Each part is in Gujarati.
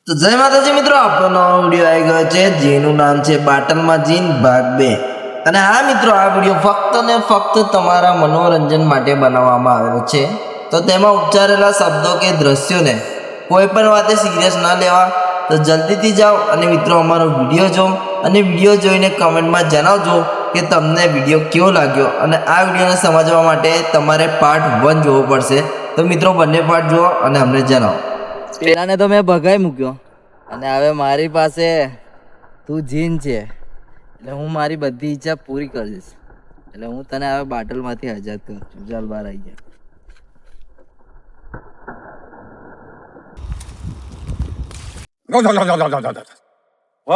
તો જય માતાજી મિત્રો, આપણો નવો વિડીયો આવી ગયો છે જેનું નામ છે બાટલમાં જીન ભાગ 2। અને હા મિત્રો, આ વિડીયો ફક્ત ને ફક્ત તમારા મનોરંજન માટે બનાવવામાં આવેલો છે। તો તેમાં ઉચ્ચારેલા શબ્દો કે દ્રશ્યોને કોઈ પણ વાતે સિરિયસ ન લેવા। તો જલ્દીથી જાઓ અને મિત્રો અમારો વિડીયો જો અને વિડીયો જોઈને કમેન્ટમાં જણાવજો કે તમને વિડીયો કેવો લાગ્યો। અને આ વિડીયોને સમજવા માટે તમારે પાર્ટ 1 જોવો પડશે। તો મિત્રો બંને પાર્ટ જુઓ અને અમને જણાવો। પેલાને તો મેં ભગાઈ મૂક્યો અને હવે મારી પાસે તું જીન છે, એટલે હું મારી બધી ઈચ્છા પૂરી કરીશ। એટલે હું તને હવે બાટલમાંથી આઝાદ કરું છું। ચાલ બહાર આવી ગયા।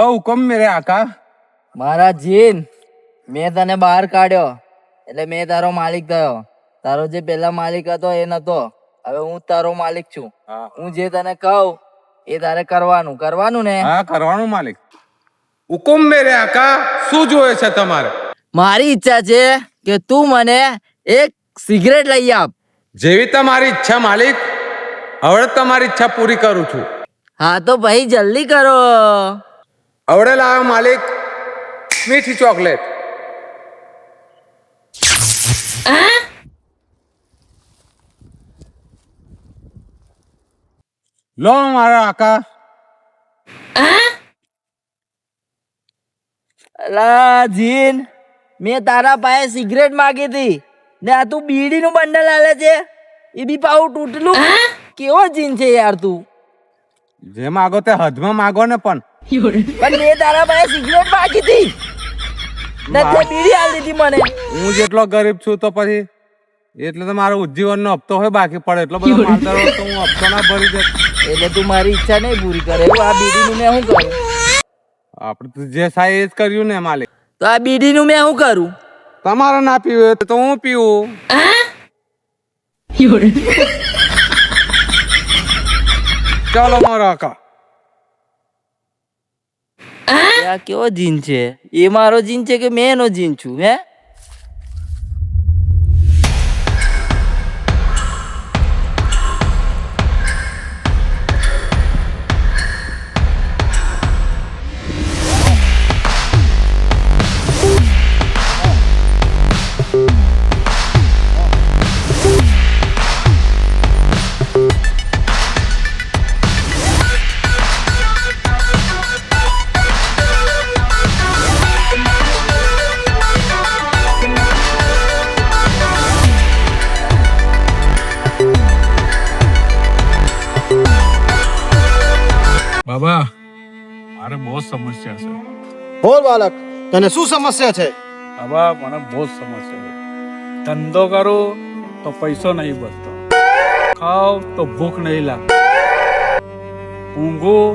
હુકમ મેરે આકા। મારા જીન, મેં તને બહાર કાઢ્યો એટલે મેં તારો માલિક થયો। તારો જે પેલા માલિક હતો એ નતો, હવે હું તારો માલિક છું। હું જે તને કહું એ તારે કરવાનું ને? હા, કરવાનું માલિક। હુકમ મેરે આકા, શું જોઈએ છે તમારે? મારી ઈચ્છા છે કે તું મને એક સિગરેટ લઈ આપ। જેવી તમારી ઈચ્છા માલિક, હવે તમારી ઈચ્છા પૂરી કરું છું। હા તો ભાઈ જલ્દી કરો। હવે લાવો માલિક, મીઠી ચોકલેટ। લો મારા આકા। અલા જીન, મેં તારા પાસે સિગરેટ માંગી હતી ને આ તું બીડીનું બંડલ આલે છે, એ બી પાઉં તૂટલું। કેવો જીન છે યાર તું? જે માગો તે હદમાં માગો ને પણ મેં તારા પાસે સિગરેટ માંગી હતી ને તે બીડી આલી દીધી મને। હું જેટલો ગરીબ છું તો પછી એટલે તો મારો ઉજ્જીવનનો હપ્તો હોય બાકી પડે એટલો બધો મારતો રહું તો હું હપ્તો ના ભરી દે। એટલે તું મારી ઈચ્છા નહીં પૂરી કરે એવું? આ બીડીનું મેં શું કરું? આપણે તો જે થાય એ જ કર્યું ને માલિક। તો આ બીડીનું મેં શું કરું? તમારે ના પીવું તો હું પીવું। ચાલો મારા આકા। આ કેવો જીન છે? એ મારો જીન છે કે મેં એનો જીન છું? હે? બાબા, મારે બહુ સમસ્યા છે। બોલ બાળક, તને શું સમસ્યા છે? બાબા, મને બહુ સમસ્યા છે। ધંધો કરું તો પૈસો નહીં બચતો, ખાવ તો ભૂખ નહીં લાગતી, ઊંઘું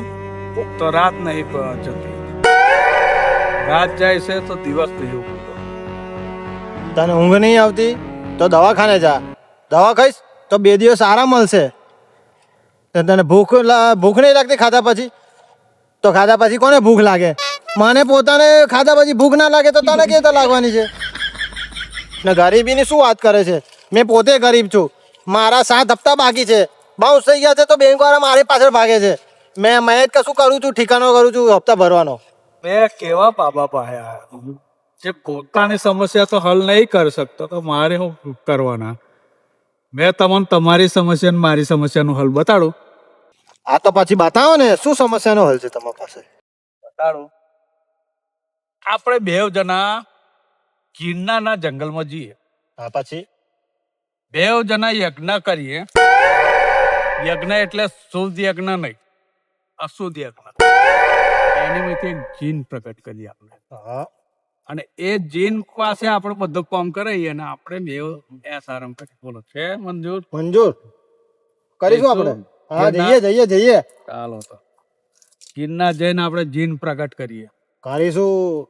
તો રાત નહીં જતી, રાત જાય છે તો દિવસ નહીં ઉગતો। તને ઊંઘ નહીં આવતી તો દવાખાને જા, દવા ખાઈશ તો 2 દિવસ આરામ મળશે। તને ભૂખ નહીં લાગતી ખાધા પછી? તો ખાધા પછી કોને ભૂખ લાગે? મને પોતાને ખાધા પછી ભૂખ ના લાગે તો તને કેવી રીતે લાગવાની છે? ને ગરીબીની શું વાત કરે છે? મેં પોતે ગરીબ છું, મારા 7 હપ્તા બાકી છે, બાઉન્સ થઈ ગયા છે તો બેંકવાળા મારી પાછળ ભાગે છે। મેં જ કશું કરું છું, ઠીકાનો કરું છું હપ્તા ભરવાનો। મેં કેવા બાબા પાસે આવ્યા જે પોતાની સમસ્યા તો હલ નહીં કરી શકતો, તો મારે શું કરવાના? મેં તમને તમારી સમસ્યા ને મારી સમસ્યાનું હલ બતાડું। આ તો પછી બતાવો ને, શું સમસ્યાનો હલ છે તમારી પાસે? બતાડું। આપણે 2 જણા ગિરનારના જંગલમાં જઈએ, હા પછી 2 જણા યજ્ઞ કરીએ। યજ્ઞ એટલે શુદ્ધ યજ્ઞ નહીં, અશુદ્ધ યજ્ઞ। એની માંથી એક જીન પ્રગટ કરીએ આપણે, હા અને એ જીન પાસે આપણે બધું કામ કરાવીએ અને આપણે 2 એસ આરામ કરીએ। બોલો, છે મંજૂર? મંજૂર કરીશું આપણે। હા જઈએ ચાલો તો ગિરનાર જઈને આપણે જીન પ્રગટ કરીએ, કરીશું।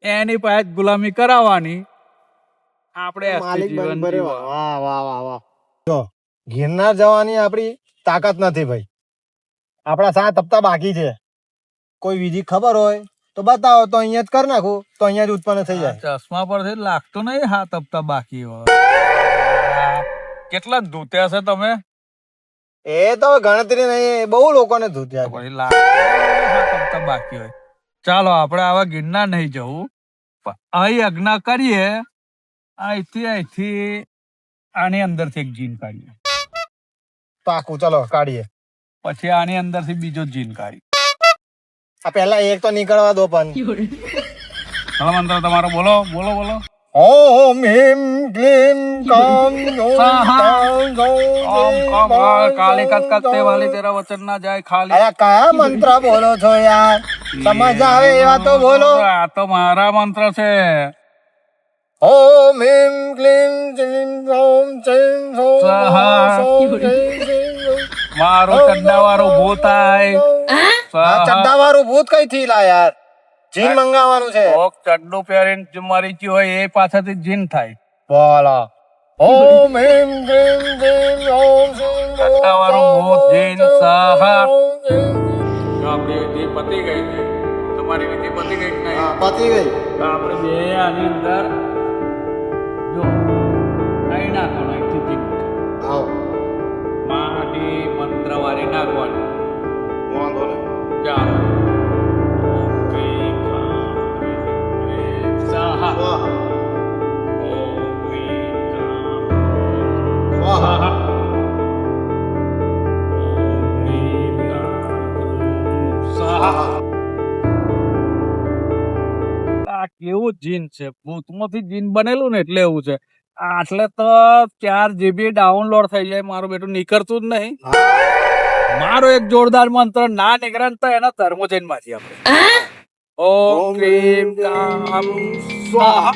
એની પાસે ગુલામી કરાવવાની, આપણે માલિક જીવન બની જીવવાનું। વાહ। જો ગિરનાર જવાની આપણી તાકાત નથી ભાઈ, આપણા 7 હપ્તા બાકી છે। કોઈ બીજી ખબર હોય તો બતાવો, તો અહીંયા જ કરી નાખું, તો અહીંયા જ ઉત્પન્ન થઈ જાય। ચશ્મા પરથી લાગતો નહીં 7 હપ્તા બાકી હોય। કેટલા ધૂત્યા છે તમે? એ તો હવે ગણતરી નહીં, બહુ લોકોને ધૂત્યા. પછી લાગે બાકી હોય. ચાલો આપણે આવા ગિરનાર નહીં જવું, પણ અહીં યજ્ઞ કરીએ. અહીંથી આની અંદરથી એક જીન કાઢીએ, પાકું, ચલો કાઢીએ. પછી આની અંદરથી બીજો જીન કાઢીએ. આ પહેલા એક તો નીકળવા દો પણ. ચાલો મંત્ર તમારો બોલો બોલો બોલો. ઓમ હિમ ક્લીમ કામ કાલી કત્તે વાલી તેરા વચન ના જાય ખાલી. અરે કયા મંત્ર બોલો છો યાર? સમજ આવે એવા તો બોલો. આ તો મારા મંત્ર છે. ઓમ હિમ ક્લીમ ક્લીમ ઓમ ચૈમ સોમ સોમ મારો ચડ્ડા વાળું ભૂત આય. ચડ્ડા વાળું ભૂત કઈ થી લા યાર? જીન મંગાવવાનું છે. કોક ચડ્ડું પહેરીને જે મરી ગયું હોય એ પાછળથી જીન થાય. બોલો. ઓમ હિમ ક્લીમ ક્લીમ ઓમ સોમ ચડ્ડા વાળું ભૂત જીન સહા. આપણી વિધિ પતી ગઈ છે. તમારી વિધિ પતી ગઈ કે નહીં? પતી ગઈ. તો આપણે બે આની અંદર જો અહીં નાખવાનું, અહીંથી જીન આવો. માટી મંત્ર વાળી નાખવાની. વાંધો નહીં. ચાલો. ઓમ ક્લીમ કામ ક્લીમ સહા. વાહ. ઓમ ક્લીમ કામ વાહ. સહા. ઓમ ક્લીમ કામ સહા. આ કેવું જીન છે? ભૂતમાંથી જીન બનેલું ને એટલે એવું છે. આટલે તો 4 GB ડાઉનલોડ થઈ જાય. મારું બેટું નીકળતું જ નહીં. મારો એક જોરદાર મંત્ર ના નીકળે ને તો એના ધર્મોજન માંથી આપણે ઓમ ક્લીમ કામ સ્વાહા.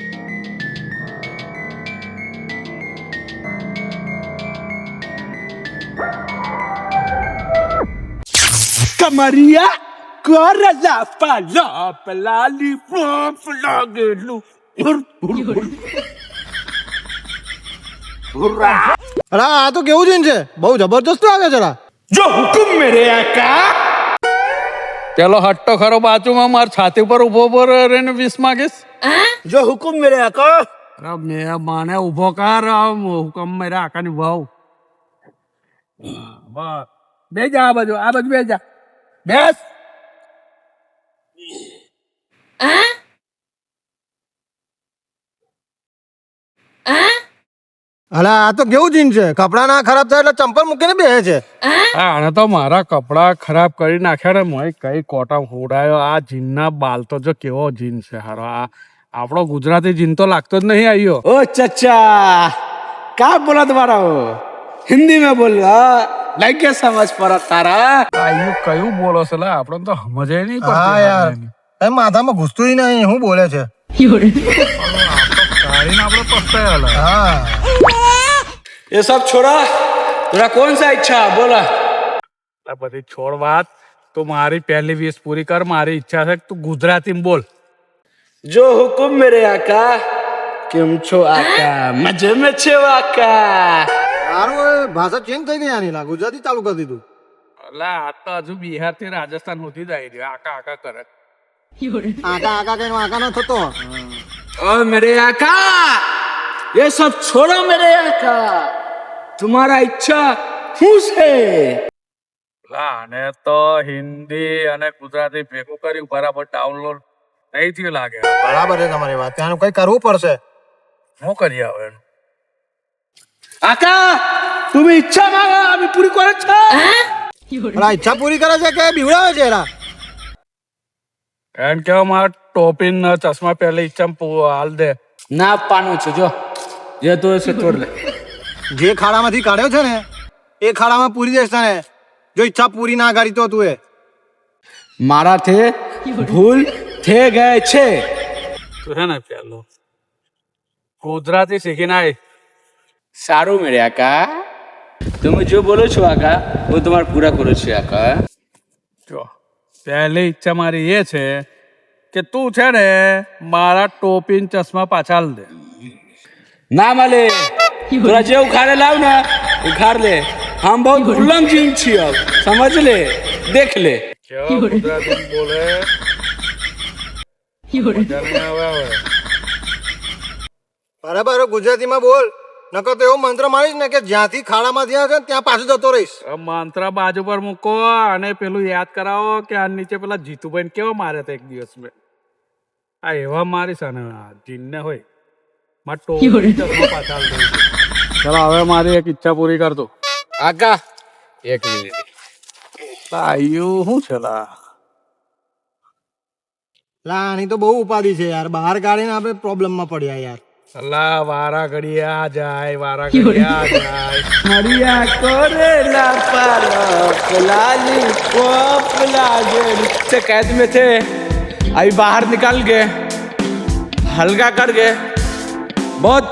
કમરિયા કોરલા પાલા પલાલી પોપ લાગેલું. અરે આ તો કેવું જીન છે? બહુ જબરદસ્ત લાગે જરા. જો હુકુમ મેરે આકા. પેલો હટ્ટો ખરો બાજુમાં માર છાતી પર ઉભો પર રહીને 20 માંગીશ. જો હુકુમ મેરે આકા. અરે મેં માને ઉભો કર. હુકમ મેરે આકાની ભાવ. બસ બે જા આ બાજુ બે જા. બેસ. અરે આ તો કેવું જીન છે? કપડા ના ખરાબ થાય એટલે ચંપલ મૂકીને બેસે છે. આને તો મારા કપડા ખરાબ કરી નાખ્યા રે. મોય કઈ કોટા ફોડાયો. આ જીનના બાલ તો જો કેવો જીન છે હારો. આ આપણો ગુજરાતી જીન તો લાગતો જ નહીં આવ્યો. ओ चचा क्या बोला तुम्हारा वो हिंदी में बोल लग गया समझ पड़ा तारा આવ્યું કયું બોલો છે લા? આપણને તો સમજાય નહીં હા યાર, પડતી. એ માથામાં ઘૂસતું નહીં. હું બોલે છે? કાઢીને આપણે પસ્તાયા. હા. ये सब छोड़ा तेरा कौन सा इच्छा बोला આ બધી છોડ વાત. તું મારી પહેલી વીસ પૂરી કર. મારી ઈચ્છા છે કે તું ગુજરાતીમાં બોલ. जो हुकुम मेरे आका क्यों छो आका मजे में छे आका. સારું, હવે ભાષા ચેન્જ થઈ ગઈ આની. લા ગુજરાતી ચાલુ કરી દીધું. એટલે આ તો હજુ બિહાર થી રાજસ્થાન સુધી જ આવી રહ્યો. આકા આકા કરે. આકા આકા કઈ આકા ના થતો. ओ मेरे आका ये सब छोड़ो मेरे आका तुम्हारा इच्छा શું છે? આને તો હિન્દી અને ગુજરાતી ભેગું કર્યું બરાબર ડાઉનલોડ નહીં થયું લાગે. બરાબર છે તમારી વાત. ત્યાંનું કઈ કરવું પડશે. શું કરીએ હવે? આકા તમે ઈચ્છા માંગો અમે પૂરી કરે છે. અલા ઈચ્છા પૂરી કરે છે કે બીવડાવે છે એરા? એમ કેવા મારા ટોપી ને ચશ્મા પહેલે ઈચ્છા હાલ દે. ના આપવાનું છે જો જે તો છે તોડ લે. જે ખાડામાંથી કાઢ્યો છે ને એ ખાડામાં પૂરી દેશે ને. જો ઈચ્છા પૂરી ના કરી તો તું એ મારાથી ભૂલ થઈ ગઈ છે. તું છે ને પેલો ગુજરાતી શીખીને આય. સારું મેરે આકા તમે જો બોલો છો આકા હું તમારે પૂરા કરું છું આકા. જો પહેલી ઈચ્છા મારી એ છે કે તું છે ને મારા ટોપી ને ચશ્મા પાછા હાલ દે. ના મળે થોડા જે ઉખાડે લાવ ને ઉખાડ લે. हम बहुत उल्लंघ जीव छी अब समझ ले देख ले. કેવા ગુજરાતી બોલે. મજા નહીં આવે હવે. બરાબર ગુજરાતીમાં બોલ. નકર તો એવો મંત્ર મારીશ ને કે જ્યાંથી ખાડામાં થયા છે ત્યાં પાછું જતો રહીશ. મંત્ર બાજુ પર મૂકો અને પેલું યાદ કરાવો કે આ નીચે પેલા જીતુભાઈ કેવા મારે એક દિવસ મેં આ એવા મારીશ અને જીનને હોય ચલો હવે મારી એક ઈચ્છા પૂરી કરતો આકા એક મિનિટ આયું શું છે લા આની તો બહુ ઉપાધિ છે યાર, બહાર કાઢીને આપણે પ્રોબ્લેમમાં પડ્યા યાર. અલા વારા ઘડી આ જાય વારા ઘડી આ જાય મરિયા કોરેલા પાલક લાલી પોપ लागे से कैद में थे अभी बाहर निकल गए हल्का कर गए बहुत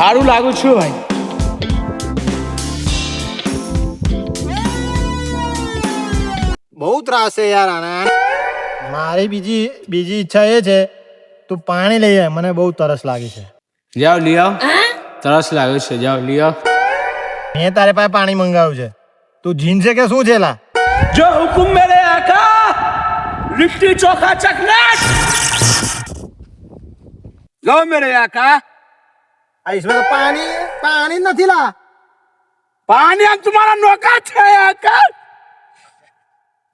हारू लागू छू भाई બહુ ત્રાસ છે યાર આના. મારી બીજી ઈચ્છા એ છે તું પાણી લઈ આય, મને બહુ તરસ લાગી છે. जाओ लिया तरस लागे से जाओ लिया મેં તારે પાસે પાણી મંગાવ્યું છે, તું જીન છે કે શું છે લા? जो हुकुम मेरे आका लिट्टी चोखा चकनाट लो मेरे आका આ इसमें તો પાણી નથી લા. पानी हम तुम्हारा नौकर थे आका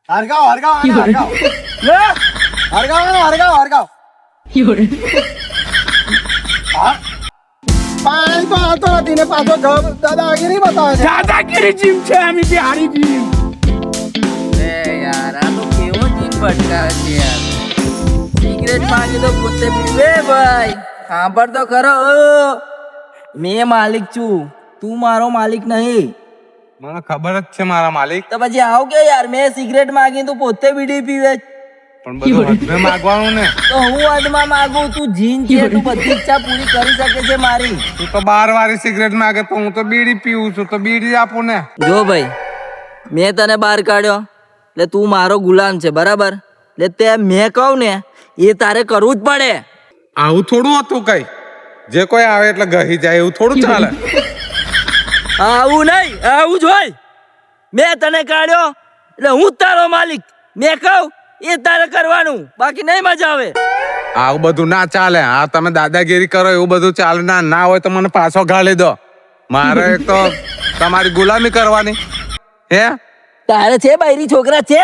હરગાવ ले હરગાવ. પાણી તો આવતો નથી ને પાછો દાદાગીરી બતાવે છે. दादागिरी जिम छे हमें बिहारी जिम યાર આ તો કેવો જીન ભટકાવે છે યાર. સિગરેટ માંગે તો પોતે પીવે ભાઈ. સાંભળ તો ખરો, મેં માલિક છું, તું મારો માલિક નહીં. મને ખબર જ છે મારા માલિક, તો પછી આવ કે યાર મેં સિગરેટ માંગી તું પોતે બીડી પીવે. પણ બધું હદમે માગવાનું ને. તો હું હદમાં માંગુ, તું જીન છે, તું બધી ઈચ્છા પૂરી કરી શકે છે મારી. તું તો 12 વાળી સિગરેટ માંગે તો હું તો બીડી પીવું છું, તો બીડી આપું ને. જો ભાઈ, મેં તને બહાર કાઢ્યો એટલે તું મારો ગુલામ છે, બરાબર? એટલે તે મેં કહું ને એ તારે કરવું જ પડે. આવું થોડું હતું કઈ, જે કોઈ આવે એટલે ગહી જાય એવું થોડું ચાલે. આવું નહીં, આવું જ હોય. મેં તને કાઢ્યો એટલે હું જ તારો માલિક. મેં કહું એ તારે કરવાનું, બાકી નહીં મજા આવે. આવું બધું ના ચાલે. આ તમે દાદાગીરી કરો એવું બધું ચાલે ના. ના હોય તો મને પાછો ગાળી દો. મારે એક તો તમારી ગુલામી કરવાની હે. તારે છે બૈરી છોકરા છે?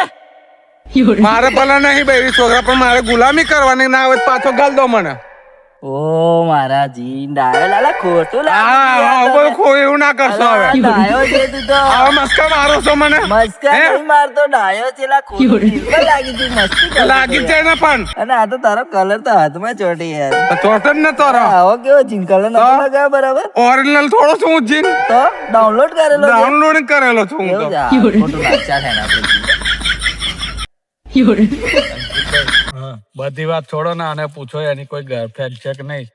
મારે ભલે નહીં બૈરી છોકરા, પણ મારે ગુલામી કરવાની. ના હોય તો પાછો ગાળ દો મને. ઓ મારા જીન ડાયો લાલા, ખોટું એવું ના કરશો હવે. ડાયો છે તું તો. આવા મસ્કા મારો છો મને. મસ્કા હે? નહીં મારતો, ડાયો છે લા. ખોટું દિલમાં લાગી તું, મસ્તી કરતો લાગી છે. છે ને પણ અને આ તો તારો કલર તો હાથમાં ચોટી યાર. ચોટ જ નતો રહો. આવો કેવો જીન કલર નતો લગાવ્યો બરાબર? ઓરિજિનલ થોડો છું હું જીન. તો ડાઉનલોડ કરેલો છે? ડાઉનલોડ કરેલો છું હું એવું તો. છે? હા, ખોટું નાચા છે ને આપણે. બધી વાત છોડો ને અને પૂછો એની કોઈ ગર્લફ્રેન્ડ છે કે નહીં.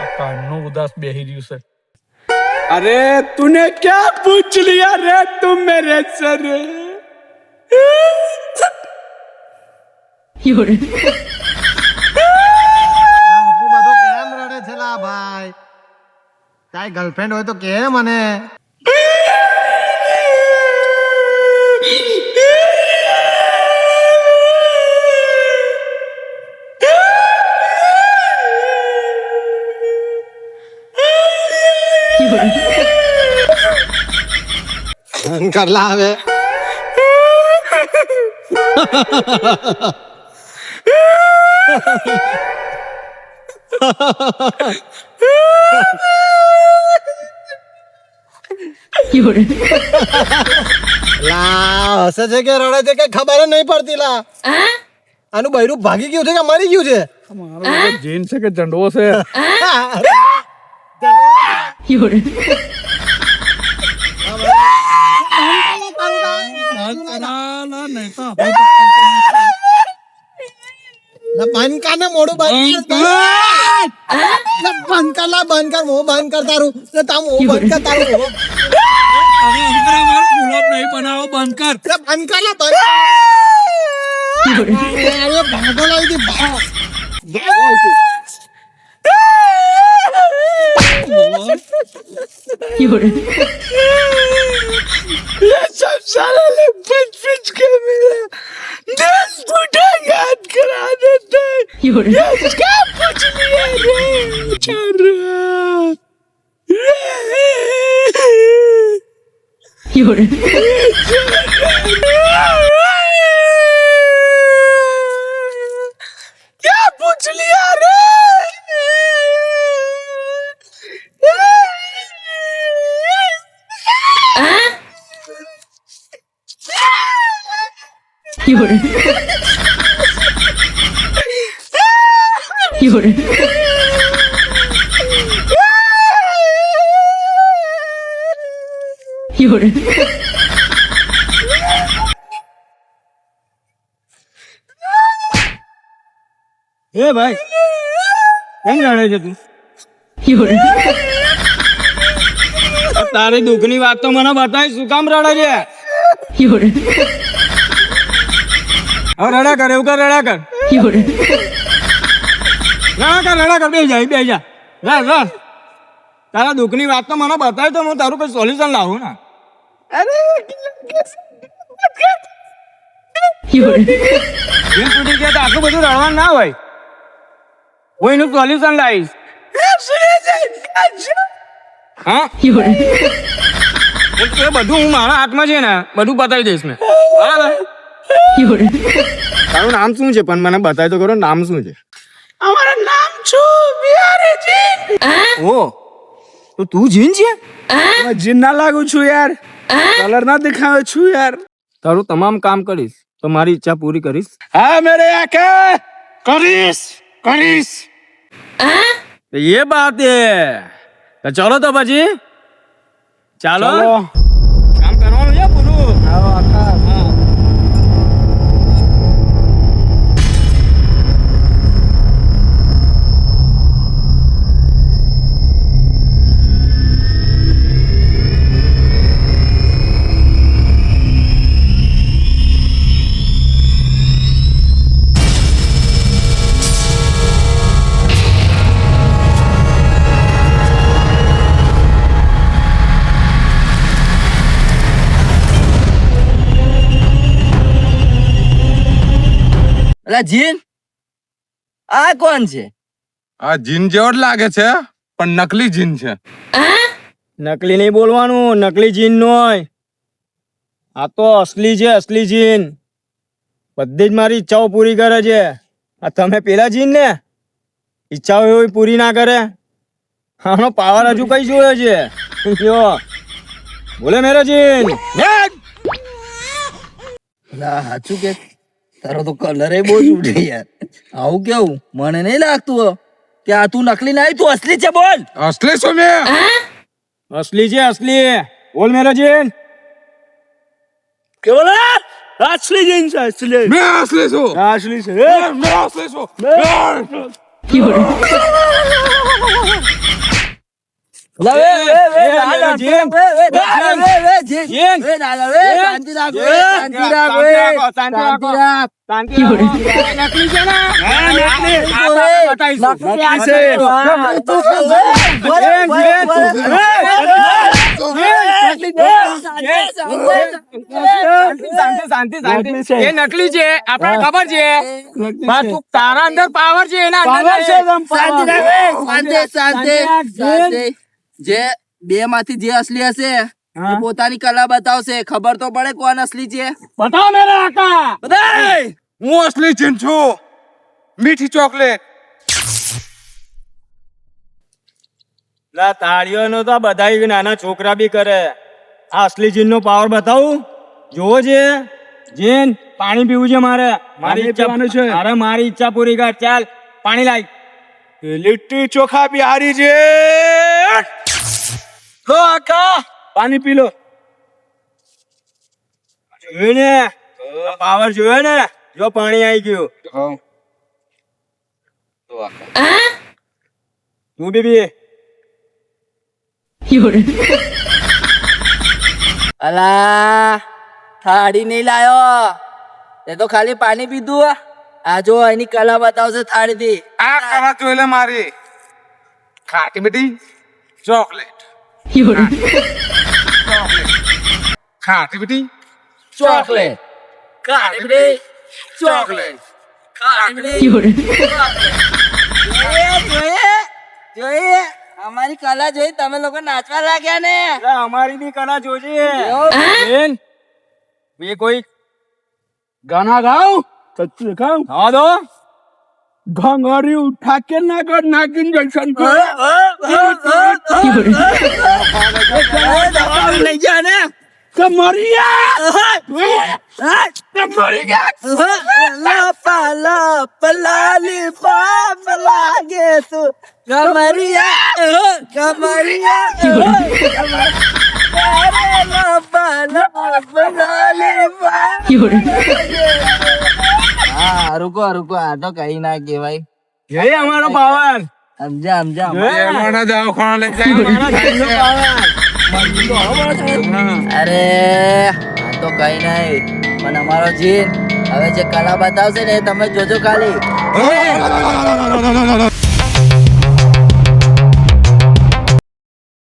આ કાનનું ઉદાસ બેહી રહ્યું છે. अरे तूने क्या पूछ लिया रे तुम मेरे से रे આટલું બધું કેમ રડે છે લા ભાઈ? તારી ગર્લફ્રેન્ડ હોય તો કે મને. કરલા હવે લા હસે છે કે રડે છે કે ખબર જ નહીં પડતી લા. આનું બૈરું ભાગી ગયું છે કે મરી ગયું છે? મારો જીન છે કે ઝંડવો છે? બંધ કર ને મોઢું બંધ કર. બંધ કર લા, બંધ કર મોં બંધ કર તારું. તારું મોં બંધ કર તારું મોં. ગુલાબ નહીં બનાવો, બંધ કર. બંધ કર લા, બંધ. અરે ભાગો લાવી દી ભાગ. ये सब साला लोग पिच के मिला 10 फुटा याद करा देते ये क्या पूछ लिया रे छोरा क्या पूछ लिया रे એ ભાઈ કેમ રડે છે તું તારી દુઃખની વાત તો મને બતાવી શું કામ રડે છે હવે રડા કર એવું કર રડા કર બે જા રા તારા દુઃખની વાત તો મને બતાવી તો હું તારું કઈ સોલ્યુશન લાવું ને દિલ તૂટી ગયા તો આટલું બધું રડવાનું ના હોય હું એનું સોલ્યુશન લાવીશ હા એ બધું હું મારા હાથમાં છે ને બધું બતાવી દઈશ મેં બરાબર તારું નામ શું છે પણ મને બતાવી તો કરો નામ શું છે हमारा नाम छू बिहारी जीन ઓ તો તું જીન છે मैं जीन ना लागू छू यार कलर ना दिखावे छू यार તારું તમામ કામ કરીશ તો મારી ઈચ્છા પૂરી કરીશ हाँ मेरे आके करीस करीस એ બાત હે તો ચલો તો પછી ચાલો કામ કરવાનું છે પૂરું અલા જીન આ કોણ છે? આ જીન જેવો જ લાગે છે પણ નકલી જીન છે. નકલી નહીં બોલવાનું, નકલી જીન નો હોય, આ તો અસલી છે, અસલી જીન. બધી જ મારી ઈચ્છાઓ પૂરી કરે છે. આ તમે પેલા જીન ને ઈચ્છાઓ એવી પૂરી ના કરે, આનો પાવર હજુ કઈ જોયો છે. જો બોલે મેરા જીન. અલા સાચું કે તારો તો કલર બહુ જ ઉડે યાર. આવું કેવું? મને નહીં લાગતું કે આ તું નકલી નહીં, તું અસલી છે. બોલ અસલી શું મેં? असली છે, असली. બોલ મેરા જીન. क्या बोला असली जीन से असली મેં અસલી છું. असली से મેં અસલી છું. લા વે વે વે એ ના ના જીન. વે વે ના ના વે વે જીન જીન. વે ના ના વે શાંતિ રાખ વે શાંતિ રાખ વે શાંતિ રાખ. શાંતિ રાખો. નકલી છે ને? હા, નકલી. નકલી બતાવીશું. નકલી છે. નકલી તું છે. બોલ જીન, બોલ જીન. બોલ. શાંતિ, શાંતિ. એ નકલી છે, આપણને ખબર છે. પણ તું તારા અંદર પાવર છે, એના અંદર નહીં. શાંતિ રાખ વે. શાંતિ શાંતિ શાંતિ. જે બે માંથી જે અસલી હશે એ પોતાની કલા બતાવશે, ખબર તો પડે કોણ અસલી છે. બતાવો મેરા આકા. બતાય. હું અસલી જીન છું. મીઠી ચોકલેટ. લા તાળીઓનો તો બધા નાના છોકરા બી કરે. આ અસલી જીન નો પાવર બતાવું. જોવો છે જીન, પાણી પીવું છે મારે. મારી ઈચ્છા છે. અરે મારી ઈચ્છા પૂરી કર. ચાલ પાણી લાય. लिट्टी चोखा बिहारी जीन लो आका पानी पी लो જોયું ને પાવર જોયો ને? જો પાણી આવી ગયું. તું બી અલા થાળી નહીં લાયો, તે તો ખાલી પાણી પીધું. આ જો એની કલા બતાવશે થાળી થી. આ કલા જોઈ લે મારી. ખાટી મીઠી ચોકલેટ. ખાટી મીઠી ચોકલેટ ખાટી મીઠી ચોકલેટ ખાટી મીઠી ચોકલેટ. જોઈએ જોઈએ જોઈએ અમારી કલા જોઈ તમે લોકો નાચવા લાગ્યા ને. અમારી બી કલા જોજે. બેન ये कोई गाना गाओ सच्ची गाओ हाँ दो घंगारी उठा के नागर नागिन जैसन को नहीं जाने कमरिया પલાલી પાપ લાગે તું કમરિયા હા રૂકો આ તો કઈ ના કેવાય. ये हमारा पावर સમજા એમાંના દવાખાના લઈ જાય. અરે આ તો કઈ નહીં પણ અમારો જીન હવે જે કલા બતાવશે ને એ તમે જોજો ખાલી.